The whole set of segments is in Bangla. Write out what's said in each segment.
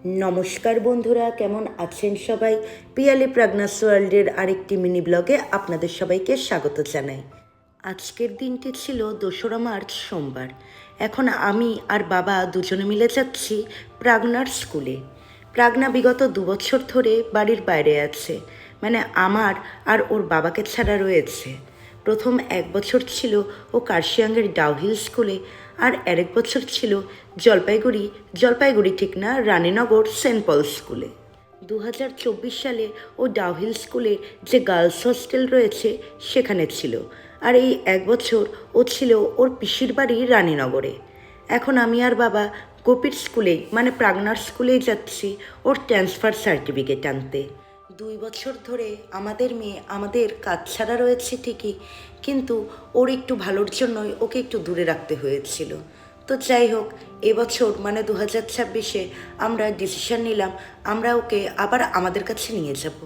নমস্কার বন্ধুরা, কেমন আছেন সবাই? পিয়ালি প্রাগনাস ওয়ার্ল্ডের আরেকটি মিনি ব্লগে আপনাদের সবাইকে স্বাগত জানাই। আজকের দিনটি ছিল 2রা মার্চ, সোমবার। এখন আমি আর বাবা দুজনে মিলে যাচ্ছি প্রাগনার স্কুলে। প্রাগনা বিগত 2 বছর ধরে বাড়ির বাইরে আছে, মানে আমার আর ওর বাবাকে ছাড়া রয়েছে। প্রথম 1 বছর ছিল ও কার্শিয়াঙ্গের ডাউহিল স্কুলে, আর আরেক বছর ছিল জলপাইগুড়ি ঠিক না, রানীনগর সেন্ট পল স্কুলে। 2024 সালে ও ডাউহিল স্কুলে যে গার্লস হস্টেল রয়েছে সেখানে ছিল, আর এই 1 বছর ও ছিল ওর পিসির বাড়ি রানীনগরে। এখন আমি আর বাবা গোপীর স্কুলেই, মানে প্রাগনার স্কুলেই যাচ্ছি ওর ট্রান্সফার সার্টিফিকেট আনতে। 2 বছর ধরে আমাদের মেয়ে আমাদের কাজ ছাড়া রয়েছে ঠিকই, কিন্তু ওর একটু ভালোর জন্যই ওকে একটু দূরে রাখতে হয়েছিল। তো যাই হোক, এবছর মানে 2026-এ আমরা ডিসিশন নিলাম আমরা ওকে আবার আমাদের কাছে নিয়ে যাব।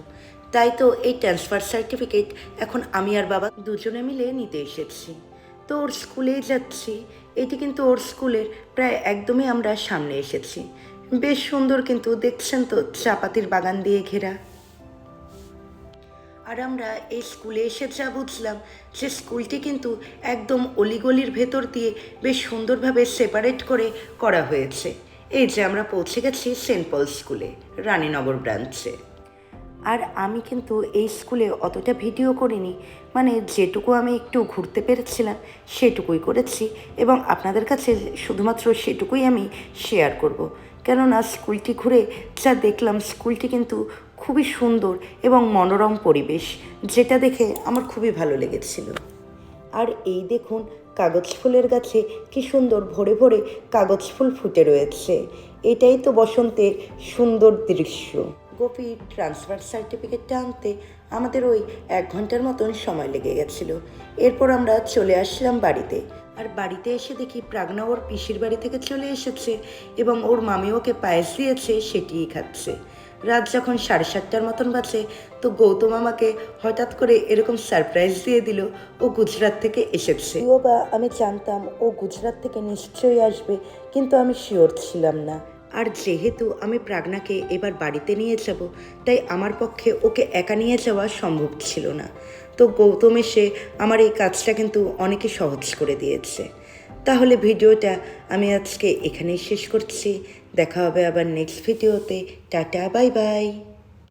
তাই তো এই ট্রান্সফার সার্টিফিকেট এখন আমি আর বাবা দুজনে মিলে নিতে এসেছি। তো ওর স্কুলেই যাচ্ছি। এটি কিন্তু ওর স্কুলের প্রায় একদমই আমরা সামনে এসেছি। বেশ সুন্দর, কিন্তু দেখছেন তো চাপাতির বাগান দিয়ে ঘেরা। আর আমরা এই স্কুলে এসে যা বুঝলাম যে স্কুলটি কিন্তু একদম অলিগলির ভেতর দিয়ে বেশ সুন্দরভাবে সেপারেট করে করা হয়েছে। এই যে আমরা পৌঁছে গেছি সেন্ট পল স্কুলে, রানীনগর ব্রাঞ্চে। আর আমি কিন্তু এই স্কুলে অতটা ভিডিও করিনি, মানে যেটুকু আমি একটু ঘুরতে পেরেছিলাম সেটুকুই করেছি, এবং আপনাদের কাছে শুধুমাত্র সেটুকুই আমি শেয়ার করব। কেননা স্কুলটি ঘুরে যা দেখলাম, স্কুলটি কিন্তু খুবই সুন্দর এবং মনোরম পরিবেশ, যেটা দেখে আমার খুবই ভালো লেগেছিল। আর এই দেখুন, কাগজ ফুলের গাছে কি সুন্দর ভরে ভরে কাগজ ফুল ফুটে রয়েছে। এটাই তো বসন্তের সুন্দর দৃশ্য। গোপীর ট্রান্সফার সার্টিফিকেটটা আনতে আমাদের ওই 1 ঘন্টার মতন সময় লেগে গেছিলো। এরপর আমরা চলে আসলাম বাড়িতে। আর বাড়িতে এসে দেখি প্রাগনা ওর পিসির বাড়ি থেকে চলে এসেছে, এবং ওর মামি ওকে পায়েস দিয়েছে, সেটিই খাচ্ছে। রাত যখন 7:30টার মতন বাজে, তো গৌতম আমাকে হঠাৎ করে এরকম সারপ্রাইজ দিয়ে দিল ও গুজরাট থেকে এসেছে। বা আমি জানতাম ও গুজরাট থেকে নিশ্চয়ই আসবে, কিন্তু আমি শিওর ছিলাম না। আর যেহেতু আমি প্রাগনাকে এবার বাড়িতে নিয়ে যাব, তাই আমার পক্ষে ওকে একা নিয়ে যাওয়া সম্ভব ছিল না। তো গৌতম এসে আমার এই কাজটা কিন্তু অনেকে সহজ করে দিয়েছে। তাহলে ভিডিওটা আমি আজকে এখানেই শেষ করছি। দেখা হবে আবার নেক্সট ভিডিওতে। Tata, bye bye.